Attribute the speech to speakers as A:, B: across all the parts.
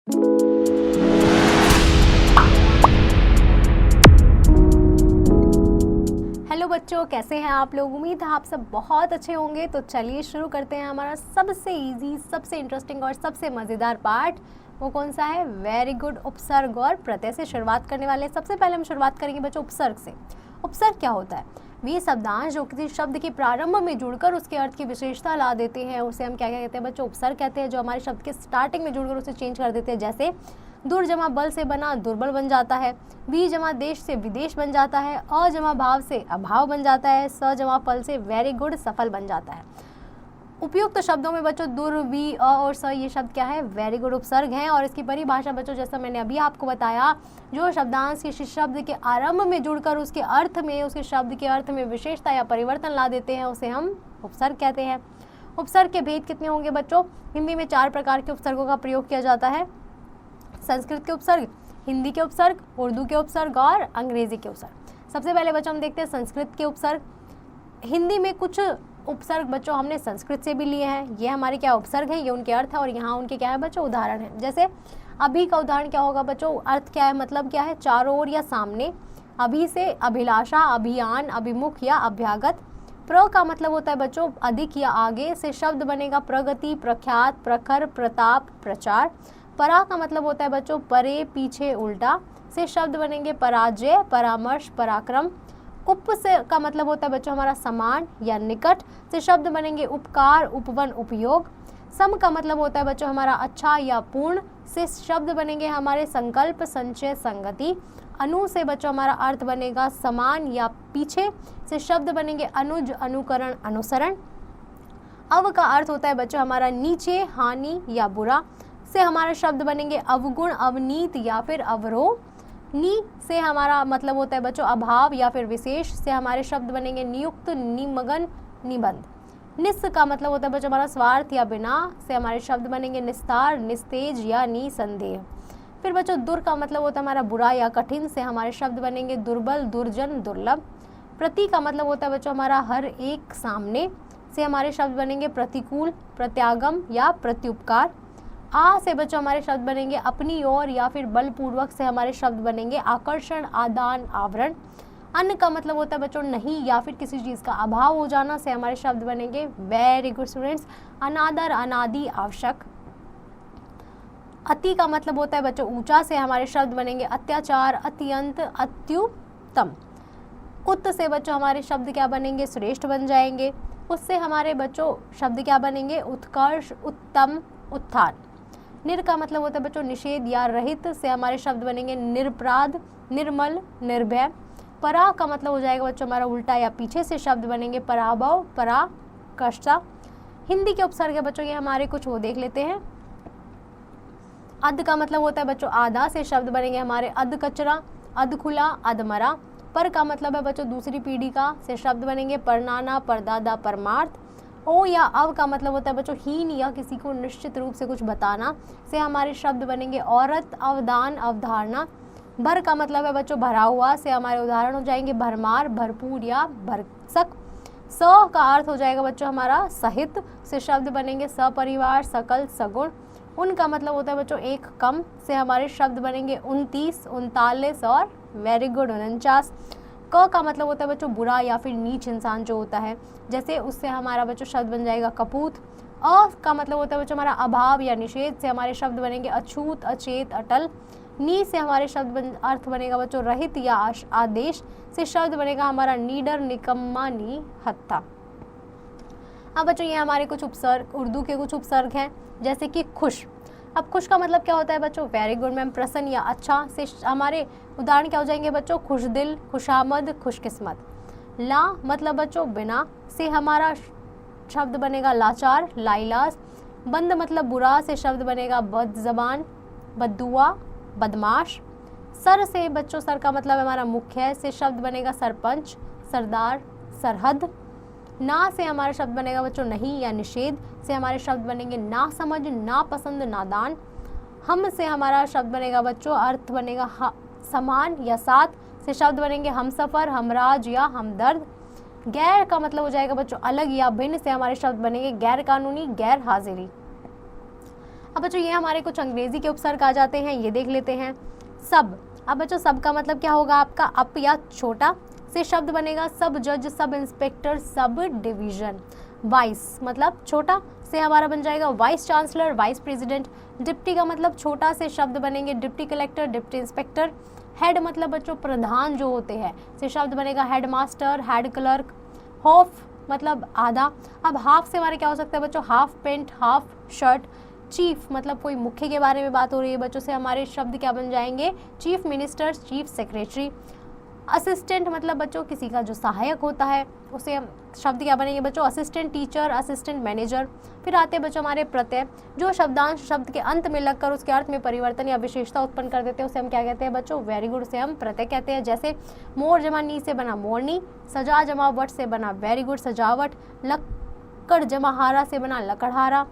A: Hello बच्चों, कैसे हैं आप लोग। उम्मीद है आप सब बहुत अच्छे होंगे। तो चलिए शुरू करते हैं हमारा सबसे इजी, सबसे इंटरेस्टिंग और सबसे मज़ेदार पार्ट। वो कौन सा है? Very good. उपसर्ग और प्रत्यय से शुरुआत करने वाले। सबसे पहले हम शुरुआत करेंगे बच्चों उपसर्ग से। उपसर्ग क्या होता है? वे शब्दांश जो किसी शब्द के प्रारंभ में जुड़कर उसके अर्थ की विशेषता ला देते हैं, उसे हम क्या कहते हैं बच्चों? उपसर्ग कहते हैं। जो हमारे शब्द के स्टार्टिंग में जुड़कर उसे चेंज कर देते हैं। जैसे दूर जमा बल से बना दुर्बल बन जाता है, वी जमा देश से विदेश बन जाता है, अ जमा भाव से अभाव बन जाता है, स जमा फल से वेरी गुड सफल बन जाता है। उपयुक्त शब्दों में बच्चों दुर, वी, अ और स ये शब्द क्या है? वेरी गुड उपसर्ग हैं। और इसकी परिभाषा बच्चों जैसा मैंने अभी आपको बताया, जो शब्दांश किसी शब्द के आरंभ में जुड़कर उसके अर्थ में, उसके शब्द के अर्थ में विशेषता या परिवर्तन ला देते हैं, उसे हम उपसर्ग कहते हैं। उपसर्ग के भेद कितने होंगे बच्चों? हिंदी में 4 प्रकार के उपसर्गों का प्रयोग किया जाता है। संस्कृत के उपसर्ग, हिंदी के उपसर्ग, उर्दू के उपसर्ग और अंग्रेजी के उपसर्ग। सबसे पहले बच्चों हम देखते हैं संस्कृत के उपसर्ग। हिंदी में कुछ उपसर्ग बच्चों हमने संस्कृत से भी लिए हैं। ये हमारे क्या उपसर्ग हैं, ये उनके अर्थ है और यहाँ उनके क्या है बच्चों? उदाहरण है। जैसे अभी का उदाहरण क्या होगा बच्चों? अर्थ क्या है, मतलब क्या है? चारों ओर या सामने। अभी से अभिलाषा, अभियान, अभिमुख या अभ्यागत। प्र का मतलब होता है बच्चों अधिक या आगे। से शब्द बनेगा प्रगति, प्रख्यात, प्रखर, प्रताप, प्रचार। परा का मतलब होता है बच्चों परे, पीछे, उल्टा। से शब्द बनेंगे पराजय, परामर्श, पराक्रम। उप से का मतलब होता है बच्चों हमारा समान या निकट। से शब्द बनेंगे उपकार, उपवन, उपयोग। सम का मतलब होता है बच्चों हमारा अच्छा या पूर्ण। से शब्द बनेंगे हमारे संकल्प, संचय, संगति। अनु से बच्चों हमारा अर्थ बनेगा समान या पीछे। से शब्द बनेंगे अनुज, अनुकरण, अनुसरण। अव का अर्थ होता है बच्चों हमारा नीचे, हानि या बुरा। से हमारे शब्द बनेंगे अवगुण, अवनीत या फिर अवरोह। नी से हमारा मतलब होता है बच्चों अभाव या फिर विशेष। से हमारे शब्द बनेंगे नियुक्त, निमग्न, निबंध। निस का मतलब होता है बच्चों हमारा स्वार्थ या बिना। से हमारे शब्द बनेंगे निस्तार, निस्तेज या निसंदेह। फिर बच्चों दुर का मतलब होता है हमारा बुरा या कठिन। से हमारे शब्द बनेंगे दुर्बल, दुर्जन, दुर्लभ। प्रति का मतलब होता है बच्चों हमारा हर एक, सामने। से हमारे शब्द बनेंगे प्रतिकूल, प्रत्यागम या प्रत्युपकार। आ से बच्चों हमारे शब्द बनेंगे अपनी ओर या फिर बलपूर्वक। से हमारे शब्द बनेंगे आकर्षण, आदान, आवरण। अन्न का मतलब होता है बच्चों नहीं या फिर किसी चीज़ का अभाव हो जाना। से हमारे शब्द बनेंगे वेरी गुड स्टूडेंट्स अनादर, अनादि, आवश्यक। अति का मतलब होता है बच्चों ऊंचा। से हमारे शब्द बनेंगे अत्याचार, अत्यंत, अत्युत्तम। उत से बच्चों हमारे शब्द क्या बनेंगे? श्रेष्ठ बन जाएंगे। उससे हमारे बच्चों शब्द क्या बनेंगे? उत्कर्ष, उत्तम, उत्थान। निर का मतलब होता है बच्चों निषेध या रहित। से हमारे शब्द बनेंगे निरपराध, निर्मल, निर्भय। परा का मतलब हो जाएगा बच्चों हमारा उल्टा या पीछे। से शब्द बनेंगे पराभव, पराकष्टा। हिंदी के उपसर्ग है बच्चों ये हमारे कुछ वो देख लेते हैं। अध का मतलब होता है बच्चों आधा। से शब्द बनेंगे हमारे अध कचरा, अध खुला, अधमरा। पर का मतलब है बच्चों दूसरी पीढ़ी का। से शब्द बनेंगे परनाना, परदादा, परमार्थ। ओ या अव का मतलब होता है बच्चों हीन या किसी को निश्चित रूप से कुछ बताना। से हमारे शब्द बनेंगे औरत, अवदान, अवधारणा। भर का मतलब है बच्चों भरा हुआ। से हमारे उदाहरण हो जाएंगे भरमार, भरपूर या भरसक। स का अर्थ हो जाएगा बच्चों हमारा सहित। से शब्द बनेंगे सपरिवार, सकल, सगुण। उनका मतलब होता है बच्चों एक, कम। से हमारे शब्द बनेंगे 29, 39 और वेरी गुड 49। क का मतलब होता है बच्चों बुरा या फिर नीच इंसान जो होता है। जैसे उससे हमारा बच्चों शब्द बन जाएगा कपूत। अ का मतलब होता है बच्चों हमारा अभाव या निषेध। से हमारे शब्द बनेंगे अछूत, अचेत, अटल। नी से हमारे शब्द अर्थ बनेगा बच्चों रहित या आदेश। से शब्द बनेगा हमारा नीडर, निकम्मा, निहत्था। अब बच्चों ये हमारे कुछ उपसर्ग, उर्दू के कुछ उपसर्ग हैं। जैसे कि खुश। अब खुश का मतलब क्या होता है बच्चों? वेरी गुड मैम, प्रसन्न या अच्छा। से हमारे उदाहरण क्या हो जाएंगे बच्चों? खुश दिल, खुशामद, खुशकिस्मत। ला मतलब बच्चों बिना। से हमारा शब्द बनेगा लाचार, लाइलाज। बंद मतलब बुरा। से शब्द बनेगा बदजबान, बददुआ, बदमाश। सर से बच्चों सर का मतलब हमारा मुख्य है। से शब्द बनेगा सरपंच, सरदार, सरहद। ना से हमारा शब्द बनेगा बच्चों नहीं या निषेध। से हमारे शब्द बनेंगे ना समझ, ना पसंद, नादान। हम से हमारा शब्द बनेगा बच्चों अर्थ बनेगा समान या साथ। से शब्द बनेंगे हम सफ़र, हमराज या हमदर्द। गैर का मतलब हो जाएगा बच्चों अलग या भिन्न। से हमारे शब्द बनेंगे गैर कानूनी, गैर हाजिरी। अब बच्चों ये हमारे कुछ अंग्रेजी के उपसर्ग आ जाते हैं, ये देख लेते हैं। सब, अब बच्चों सब का मतलब क्या होगा आपका, अप या छोटा से शब्द बनेगा सब जज, sub inspector, sub division. Vice मतलब छोटा से हमारा बन जाएगा vice chancellor, vice president. Deputy का मतलब छोटा से शब्द बनेंगे deputy collector, deputy inspector. Head मतलब बच्चों प्रधान जो होते हैं से शब्द बनेगा head master, head clerk. Half मतलब आधा। अब हाफ से हमारे क्या हो सकता है बच्चों, half pant, half shirt. Chief मतलब कोई मुख्य के बारे में बात हो रही है बच्चों, से हमारे शब्द क्या बन जाएंगे, chief minister, chief secretary. Assistant मतलब बच्चों किसी का जो सहायक होता है, उसे हम शब्द क्या बनेंगे बच्चों, असिस्टेंट टीचर, असिस्टेंट मैनेजर। फिर आते हैं बच्चों हमारे प्रत्यय, जो शब्दांश शब्द के अंत में लगकर उसके अर्थ में परिवर्तन या विशेषता उत्पन्न कर देते हैं, उसे हम क्या कहते हैं बच्चों, वेरी गुड, से हम प्रत्यय कहते हैं। जैसे मोर जमा नी से बना मोरनी, सजा जमा वट से बना वेरी गुड, सजावट। लक्कड़ जमा हारा से बना लकड़हारा।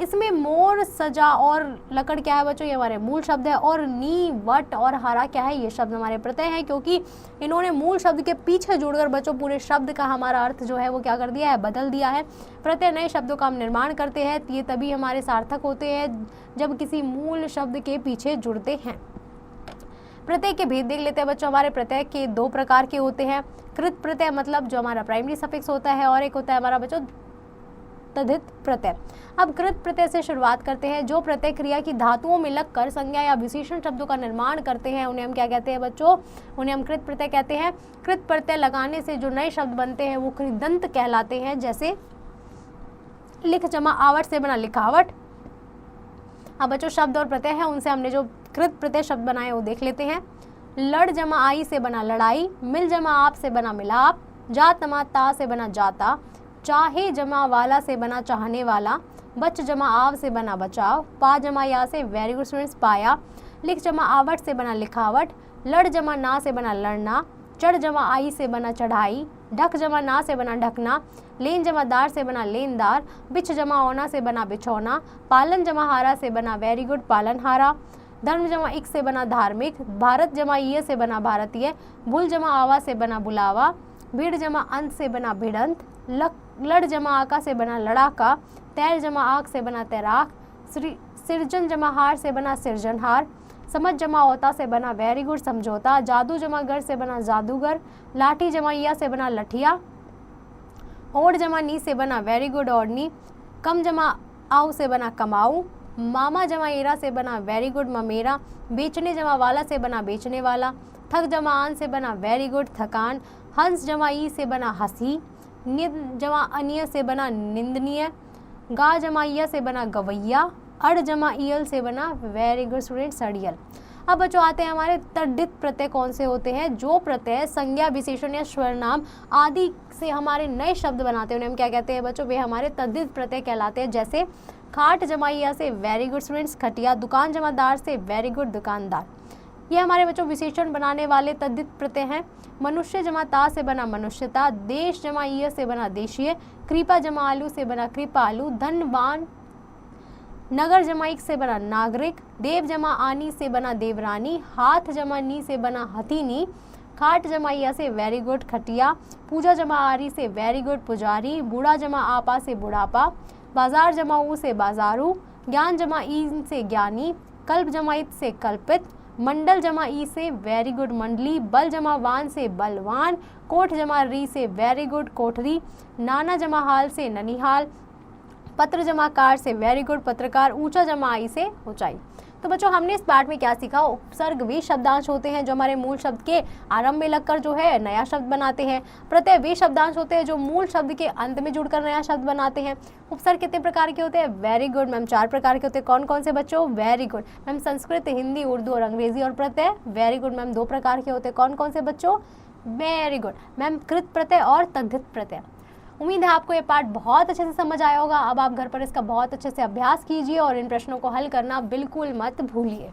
A: इसमें मोर, सजा और लकड़ क्या है बच्चों, ये हमारे मूल शब्द है, और नी, वट और हरा क्या है, ये शब्द हमारे प्रत्यय हैं, क्योंकि इन्होंने मूल शब्द के पीछे जुड़कर बच्चों पूरे शब्द का हमारा अर्थ जो है वो क्या कर दिया है, बदल दिया है। प्रत्यय नए शब्दों का हम निर्माण करते हैं, ये तभी हमारे सार्थक होते हैं जब किसी मूल शब्द के पीछे जुड़ते हैं। प्रत्यय के भेद देख लेते हैं बच्चों। हमारे प्रत्यय के दो प्रकार के होते हैं। कृत प्रत्यय मतलब जो हमारा प्राइमरी सफिक्स होता है, और एक होता है हमारा बच्चों तद्धित प्रत्यय। अब कृत प्रत्यय से शुरुआत करते हैं। जो प्रत्यय क्रिया की धातुओं में लगकर संज्ञा या विशेषण शब्दों का निर्माण करते हैं, उन्हें हम क्या कहते हैं बच्चों, उन्हें हम कृत प्रत्यय कहते हैं। कृत प्रत्यय लगाने से जो नए शब्द बनते हैं वो कृदंत कहलाते हैं। जैसे लिख जमा आवट से बना लिखावट। अब बच्चों शब्द और प्रत्यय है, उनसे हमने जो कृत प्रत्यय शब्द बनाए वो देख लेते हैं। लड़ जमा आई से बना लड़ाई, मिल जमा आप से बना मिलाप, जात जमा ता से बना जाता, चाहे जमा वाला से बना चाहने वाला, बच जमा आव से बना बचाव, पा जमा या से वेरी गुड स्टूडेंट्स पाया, लिख जमा आवट से बना लिखावट, लड़ जमा ना से बना लड़ना, चढ़ जमा आई से बना चढ़ाई, ढक जमा ना से बना ढकना, लेन जमा दार से बना लेनदार, बिछ जमा ओना से बना बिछौना, पालन जमा हारा से बना वेरी गुड पालनहारा, धर्म जमा इक से बना धार्मिक, भारत जमा ये से बना भारतीय, भूल जमा आवा से बना बुलावा, भीड़ जमा अंत से बना भिड़ंत, लड़ जमा आका से बना लड़ाका, तैर जमा आग से बना तैराक, सृजन जमा हार से बना सृजनहार, समझ जमा होता से बना वेरी गुड समझौता, जादू जमा गर से बना जादूगर, लाठी जमा या से बना लठिया, ओढ़ जमा नी से बना वेरी गुड ओढ़नी, कम जमा आऊ से बना कमाऊ, मामा जमा एरा से बना वेरी गुड ममेरा, बेचने जमा वाला से बना बेचने वाला, थक जमा आन से बना वेरी गुड थकान, हंस जमा ई से बना हंसी, निंद जमा अन्य से बना निंदनीय, गा जमा या से बना गवैया, अड़ जमा ईयल से बना वेरी गुड स्टूडेंट सड़ियल। अब बच्चों आते हैं हमारे तद्धित प्रत्यय कौन से होते हैं। जो प्रत्यय संज्ञा विशेषण या स्वरनाम आदि से हमारे नए शब्द बनाते हैं उन्हें हम क्या कहते हैं बच्चों, वे हमारे तद्धित प्रत्यय कहलाते हैं। जैसे खाट जमाइया से वेरी गुड स्टूडेंट्स खटिया, दुकान जमादार से वेरी गुड दुकानदार। ये हमारे बच्चों विशेषण बनाने वाले तद्धित प्रत्यय हैं। मनुष्य जमा ता से बना मनुष्यता, देश जमा ईय से बना देशीय, कृपा जमा आलू से बना कृपालु, धनवान नगर जमाइक से बना नागरिक, देव जमा आनी से बना देवरानी, हाथ जमा नी से बना हथीनी, खाट जमाइया से वेरी गुड खटिया, पूजा जमा आरी से वेरी गुड पुजारी, बूढ़ा जमा आपा से बुढ़ापा, बाजार जमा ऊ से बाजारू, ज्ञान जमा ईन से ज्ञानी, कल्प जमा इत से कल्पित, मंडल जमा ई से वेरी गुड मंडली, बल जमा वान से बलवान, कोठ जमा री से वेरी गुड कोठरी, नाना जमा हाल से ननिहाल, पत्र जमा कार से वेरी गुड पत्रकार, ऊंचा जमा आई से ऊंचाई। तो बच्चों हमने इस पाठ में क्या सीखा, उपसर्ग वे शब्दांश होते हैं जो हमारे मूल शब्द के आरंभ में लगकर जो है नया शब्द बनाते हैं। प्रत्यय वे शब्दांश होते हैं जो मूल शब्द के अंत में जुड़कर नया शब्द बनाते हैं। उपसर्ग कितने प्रकार के होते हैं, वेरी गुड मैम 4 प्रकार के होते हैं। कौन कौन से बच्चों, very good ma'am Sanskrit, Hindi, Urdu और अंग्रेजी। और प्रत्यय वेरी गुड मैम 2 प्रकार के होते हैं। कौन कौन से बच्चों, वेरी गुड मैम कृत प्रत्यय और तद्धित प्रत्यय। उम्मीद है आपको ये पाठ बहुत अच्छे से समझ आया होगा। अब आप घर पर इसका बहुत अच्छे से अभ्यास कीजिए और इन प्रश्नों को हल करना बिल्कुल मत भूलिए।